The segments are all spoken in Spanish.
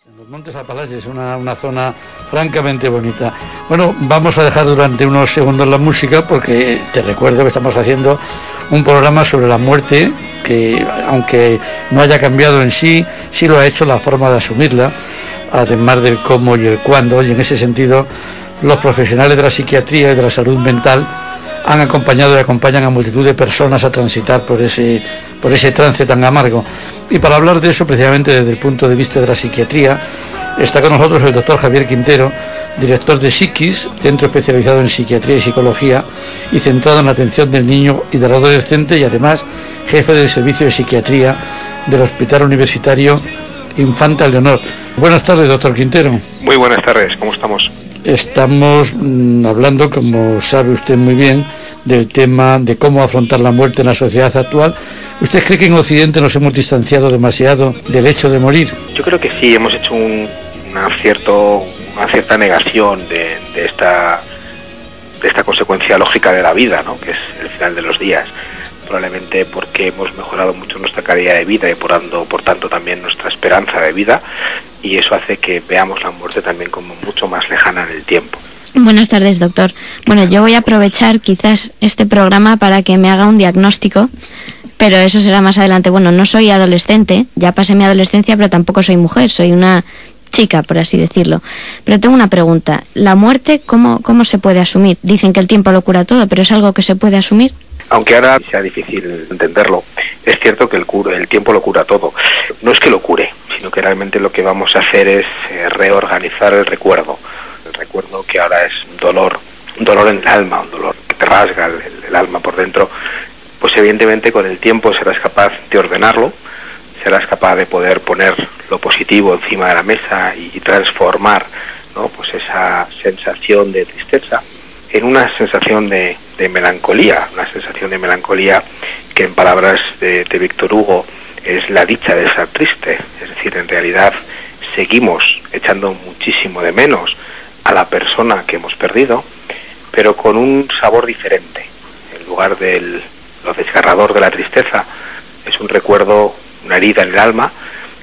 En los Montes Apalaches, una zona francamente bonita. Bueno, vamos a dejar durante unos segundos la música porque te recuerdo que estamos haciendo un programa sobre la muerte que, aunque no haya cambiado en sí, sí lo ha hecho la forma de asumirla, además del cómo y el cuándo. Y en ese sentido, los profesionales de la psiquiatría y de la salud mental han acompañado y acompañan a multitud de personas a transitar por ese trance tan amargo. Y para hablar de eso, precisamente desde el punto de vista de la psiquiatría, está con nosotros el doctor Javier Quintero, director de Psiquis, centro especializado en psiquiatría y psicología y centrado en la atención del niño y del adolescente, y además jefe del servicio de psiquiatría del Hospital Universitario Infanta Leonor. Buenas tardes, doctor Quintero. Muy buenas tardes, ¿cómo estamos? Estamos hablando, como sabe usted muy bien, del tema de cómo afrontar la muerte en la sociedad actual. ¿Usted cree que en Occidente nos hemos distanciado demasiado del hecho de morir? Yo creo que sí, hemos hecho una cierta negación de esta consecuencia lógica de la vida, ¿no? Que es el final de los días. Probablemente porque hemos mejorado mucho nuestra calidad de vida y por tanto también nuestra esperanza de vida, y eso hace que veamos la muerte también como mucho más lejana en el tiempo. Buenas tardes, doctor. Bueno, yo voy a aprovechar quizás este programa para que me haga un diagnóstico, pero eso será más adelante. Bueno, no soy adolescente, ya pasé mi adolescencia, pero tampoco soy mujer, soy una chica, por así decirlo. Pero tengo una pregunta. ¿La muerte cómo se puede asumir? Dicen que el tiempo lo cura todo, pero ¿es algo que se puede asumir? Aunque ahora sea difícil entenderlo, es cierto que el tiempo lo cura todo. No es que lo cure, sino que realmente lo que vamos a hacer es reorganizar el recuerdo. El recuerdo que ahora es un dolor en el alma, un dolor que te rasga el alma por dentro. Pues evidentemente con el tiempo serás capaz de ordenarlo, serás capaz de poder poner lo positivo encima de la mesa y transformar, ¿no? Pues esa sensación de tristeza en una sensación de melancolía, una sensación de melancolía que en palabras de Víctor Hugo es la dicha de estar triste. Es decir, en realidad seguimos echando muchísimo de menos a la persona que hemos perdido, pero con un sabor diferente. En lugar de lo desgarrador de la tristeza, es un recuerdo, una herida en el alma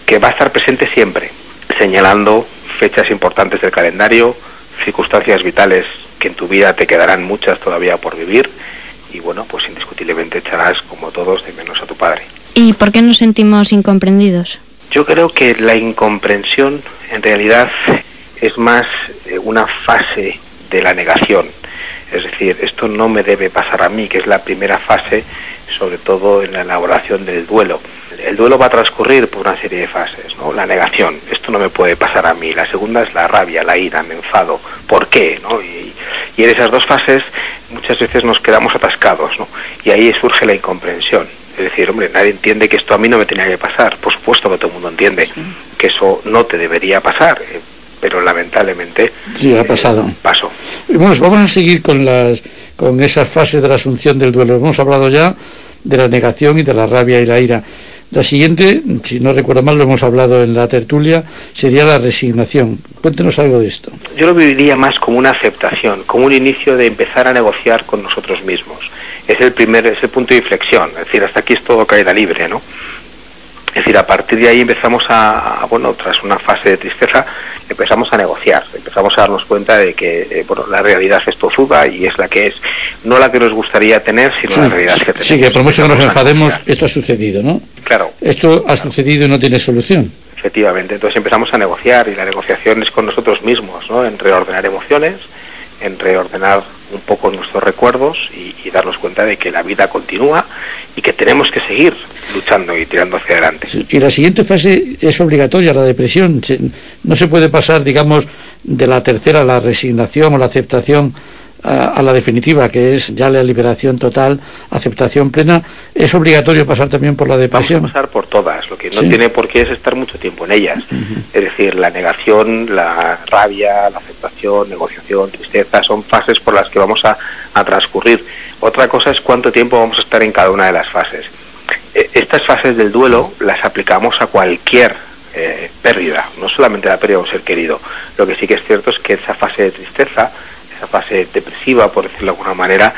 que va a estar presente siempre, señalando fechas importantes del calendario, circunstancias vitales que en tu vida te quedarán muchas todavía por vivir, y bueno, pues indiscutiblemente echarás, como todos, de menos a tu padre. ¿Y por qué nos sentimos incomprendidos? Yo creo que la incomprensión en realidad es más una fase de la negación. Es decir, esto no me debe pasar a mí, que es la primera fase, sobre todo en la elaboración del duelo. El duelo va a transcurrir por una serie de fases, ¿no? La negación, esto no me puede pasar a mí. La segunda es la rabia, la ira, me enfado. ¿Por qué? ¿No? Y en esas dos fases muchas veces nos quedamos atascados, ¿no? Y ahí surge la incomprensión. Es decir, hombre, nadie entiende que esto a mí no me tenía que pasar. Por supuesto que todo el mundo entiende que eso no te debería pasar, pero lamentablemente sí, ha pasado. Pasó. Bueno, vamos a seguir con esas fases de la asunción del duelo. Hemos hablado ya de la negación y de la rabia y la ira. La siguiente, si no recuerdo mal, lo hemos hablado en la tertulia, sería la resignación. Cuéntenos algo de esto. Yo lo viviría más como una aceptación, como un inicio de empezar a negociar con nosotros mismos. Es el punto de inflexión, es decir, hasta aquí es todo caída libre, ¿no? Es decir, a partir de ahí empezamos tras una fase de tristeza, empezamos a negociar, empezamos a darnos cuenta de que la realidad es tozuda y es la que es, no la que nos gustaría tener, sino sí, la realidad que tenemos. Sí, que por mucho que nos enfademos, esto ha sucedido, ¿no? Claro. Esto ha sucedido y no tiene solución. Efectivamente, entonces empezamos a negociar, y la negociación es con nosotros mismos, ¿no? En reordenar emociones, en reordenar un poco nuestros recuerdos y darnos cuenta de que la vida continúa y que tenemos que seguir luchando y tirando hacia adelante. Sí, y la siguiente fase es obligatoria, la depresión. No se puede pasar, digamos, de la tercera, la resignación o la aceptación, a la definitiva, que es ya la liberación total, aceptación plena. ¿Es obligatorio pasar también por la depresión? Vamos a pasar por todas, lo que no tiene por qué es estar mucho tiempo en ellas. Es decir, la negación, la rabia, la aceptación, negociación, tristeza, son fases por las que vamos a transcurrir. Otra cosa es cuánto tiempo vamos a estar en cada una de las fases. Estas fases del duelo las aplicamos a cualquier pérdida, no solamente la pérdida de un ser querido. Lo que sí que es cierto es que esa fase de tristeza, esa fase depresiva, por decirlo de alguna manera,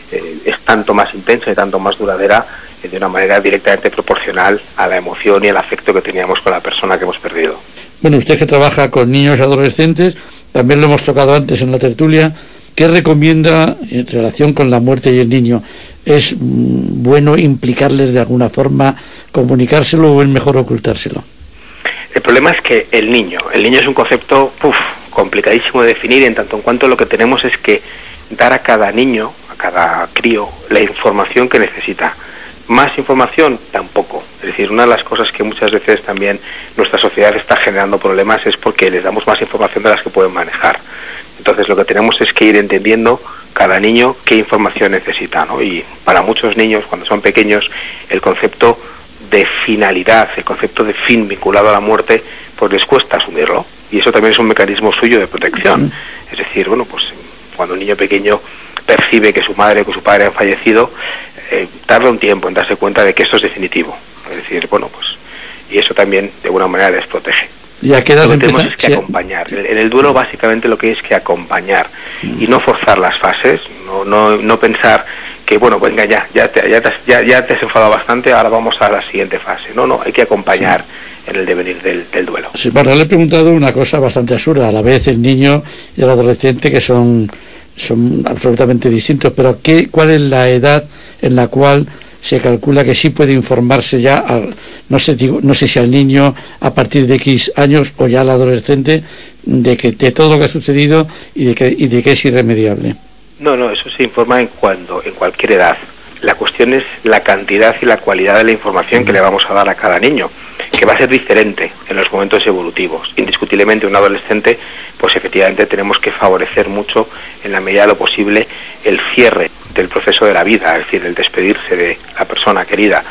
es tanto más intensa y tanto más duradera, de una manera directamente proporcional a la emoción y al afecto que teníamos con la persona que hemos perdido. Bueno, usted que trabaja con niños y adolescentes, también lo hemos tocado antes en la tertulia, ¿qué recomienda en relación con la muerte y el niño? ¿Es bueno implicarles de alguna forma, comunicárselo o es mejor ocultárselo? El problema es que el niño es un concepto complicadísimo de definir, en tanto en cuanto lo que tenemos es que dar a cada niño, a cada crío, la información que necesita. Más información, tampoco. Es decir, una de las cosas que muchas veces también nuestra sociedad está generando problemas es porque les damos más información de las que pueden manejar. Entonces lo que tenemos es que ir entendiendo cada niño qué información necesita, ¿no? Y para muchos niños, cuando son pequeños, el concepto de finalidad, el concepto de fin vinculado a la muerte, pues les cuesta asumirlo. Y eso también es un mecanismo suyo de protección. Es decir, bueno, pues cuando un niño pequeño percibe que su madre o que su padre han fallecido, tarda un tiempo en darse cuenta de que esto es definitivo. Es decir, bueno, pues, y eso también de alguna manera les protege. ¿Y a qué edad lo que tenemos es que acompañar. En el duelo básicamente lo que es que acompañar y no forzar las fases, no pensar que bueno, venga ya te has enfadado bastante, ahora vamos a la siguiente fase. No, hay que acompañar en el devenir del duelo. Sí, bueno, le he preguntado una cosa bastante absurda. A la vez el niño y el adolescente, que son absolutamente distintos, pero ¿cuál es la edad en la cual se calcula que sí puede informarse ya, no sé si al niño a partir de X años o ya al adolescente, de todo lo que ha sucedido y de que es irremediable? No, eso se informa en cualquier edad. La cuestión es la cantidad y la cualidad de la información que le vamos a dar a cada niño, que va a ser diferente en los momentos evolutivos. Indiscutiblemente un adolescente, pues efectivamente tenemos que favorecer mucho, en la medida de lo posible, el cierre del proceso de la vida, es decir, el despedirse de la persona querida.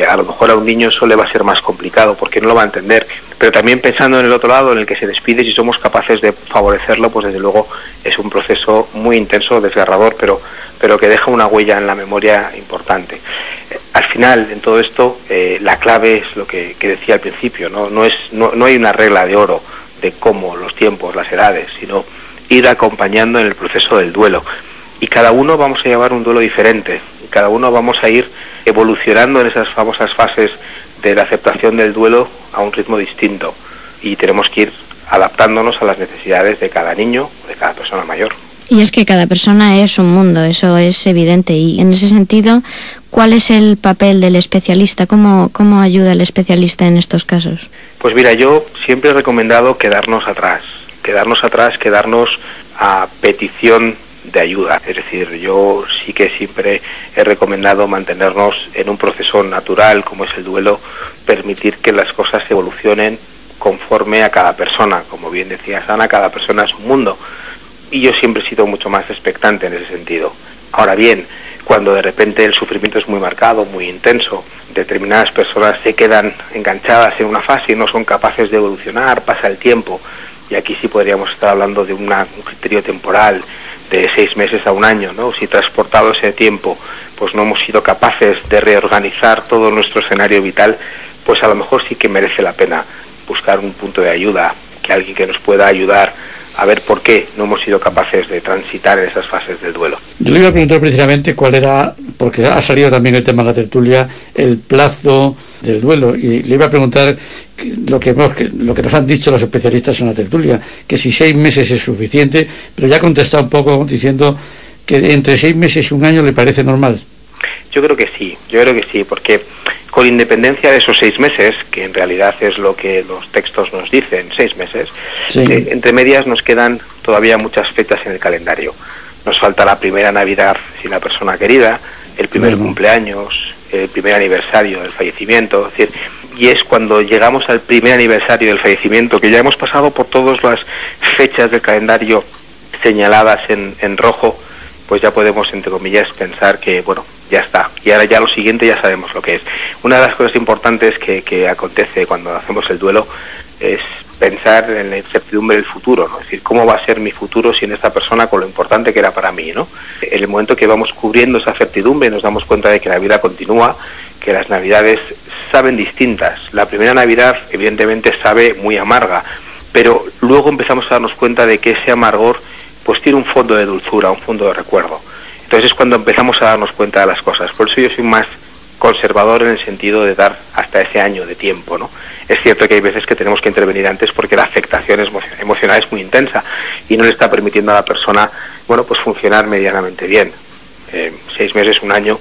A lo mejor a un niño eso le va a ser más complicado porque no lo va a entender, pero también pensando en el otro lado, en el que se despide, si somos capaces de favorecerlo, pues desde luego es un proceso muy intenso, desgarrador, pero que deja una huella en la memoria importante. Al final, en todo esto, la clave es lo que decía al principio, no hay una regla de oro de cómo, los tiempos, las edades, sino ir acompañando en el proceso del duelo. Y cada uno vamos a llevar un duelo diferente, y cada uno vamos a ir evolucionando en esas famosas fases de la aceptación del duelo a un ritmo distinto, y tenemos que ir adaptándonos a las necesidades de cada niño o de cada persona mayor. Y es que cada persona es un mundo, eso es evidente, y en ese sentido, ¿cuál es el papel del especialista? ¿Cómo ayuda el especialista en estos casos? Pues mira, yo siempre he recomendado quedarnos atrás, quedarnos a petición de ayuda. Es decir, yo sí que siempre he recomendado mantenernos en un proceso natural como es el duelo, permitir que las cosas evolucionen conforme a cada persona. Como bien decía Ana, cada persona es un mundo, y yo siempre he sido mucho más expectante en ese sentido. Ahora bien, cuando de repente el sufrimiento es muy marcado, muy intenso, determinadas personas se quedan enganchadas en una fase y no son capaces de evolucionar, pasa el tiempo, y aquí sí podríamos estar hablando de un criterio temporal de 6 meses a un año, ¿no? Si transportado ese tiempo, pues no hemos sido capaces de reorganizar todo nuestro escenario vital, pues a lo mejor sí que merece la pena buscar un punto de ayuda, que alguien que nos pueda ayudar a ver por qué no hemos sido capaces de transitar en esas fases del duelo. Yo le iba a preguntar precisamente cuál era, porque ha salido también el tema de la tertulia, el plazo del duelo, y le iba a preguntar lo que nos han dicho los especialistas en la tertulia, que si 6 meses es suficiente, pero ya ha contestado un poco diciendo que entre 6 meses y un año le parece normal. Yo creo que sí, porque con independencia de esos 6 meses, que en realidad es lo que los textos nos dicen, 6 meses, sí. Entre medias nos quedan todavía muchas fechas en el calendario. Nos falta la primera Navidad sin la persona querida, el primer cumpleaños, el primer aniversario del fallecimiento, es decir, y es cuando llegamos al primer aniversario del fallecimiento, que ya hemos pasado por todas las fechas del calendario señaladas en rojo, pues ya podemos, entre comillas, pensar que, bueno, ya está, y ahora ya lo siguiente ya sabemos lo que es. Una de las cosas importantes que acontece cuando hacemos el duelo es pensar en la incertidumbre del futuro, ¿no? Es decir, ¿cómo va a ser mi futuro sin esta persona con lo importante que era para mí, ¿no? En el momento que vamos cubriendo esa certidumbre nos damos cuenta de que la vida continúa, que las Navidades saben distintas. La primera Navidad, evidentemente, sabe muy amarga, pero luego empezamos a darnos cuenta de que ese amargor pues tiene un fondo de dulzura, un fondo de recuerdo. Entonces es cuando empezamos a darnos cuenta de las cosas. Por eso yo soy más conservador en el sentido de dar hasta ese año de tiempo, ¿no? Es cierto que hay veces que tenemos que intervenir antes porque la afectación emocional es muy intensa y no le está permitiendo a la persona, bueno, pues funcionar medianamente bien. 6 meses, un año,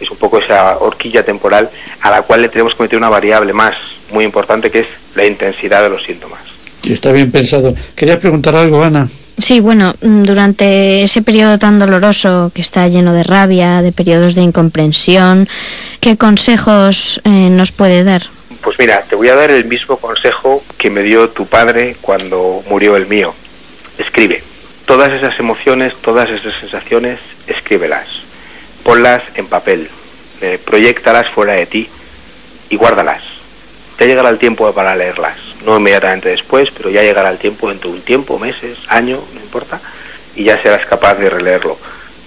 es un poco esa horquilla temporal a la cual le tenemos que meter una variable más muy importante, que es la intensidad de los síntomas. Y está bien pensado. ¿Querías preguntar algo, Ana? Sí, bueno, durante ese periodo tan doloroso que está lleno de rabia, de periodos de incomprensión, ¿qué consejos nos puede dar? Pues mira, te voy a dar el mismo consejo que me dio tu padre cuando murió el mío. Escribe. Todas esas emociones, todas esas sensaciones, escríbelas. Ponlas en papel. Proyéctalas fuera de ti y guárdalas. Ya llegará el tiempo para leerlas. No inmediatamente después, pero ya llegará el tiempo, dentro de un tiempo, meses, año, no importa, y ya serás capaz de releerlo.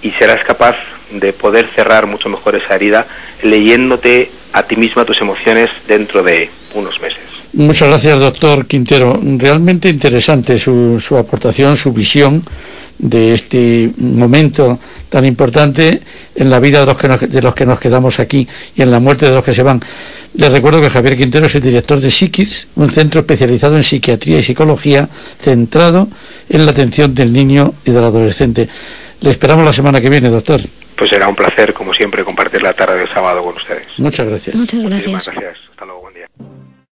Y serás capaz de poder cerrar mucho mejor esa herida leyéndote a ti misma tus emociones dentro de unos meses. Muchas gracias, doctor Quintero. Realmente interesante su aportación, su visión de este momento tan importante en la vida de los que nos quedamos aquí y en la muerte de los que se van. Les recuerdo que Javier Quintero es el director de Psiquiz, un centro especializado en psiquiatría y psicología centrado en la atención del niño y del adolescente. Le esperamos la semana que viene, doctor. Pues será un placer, como siempre, compartir la tarde del sábado con ustedes. Muchas gracias. Muchas gracias. Muchísimas gracias. Hasta luego.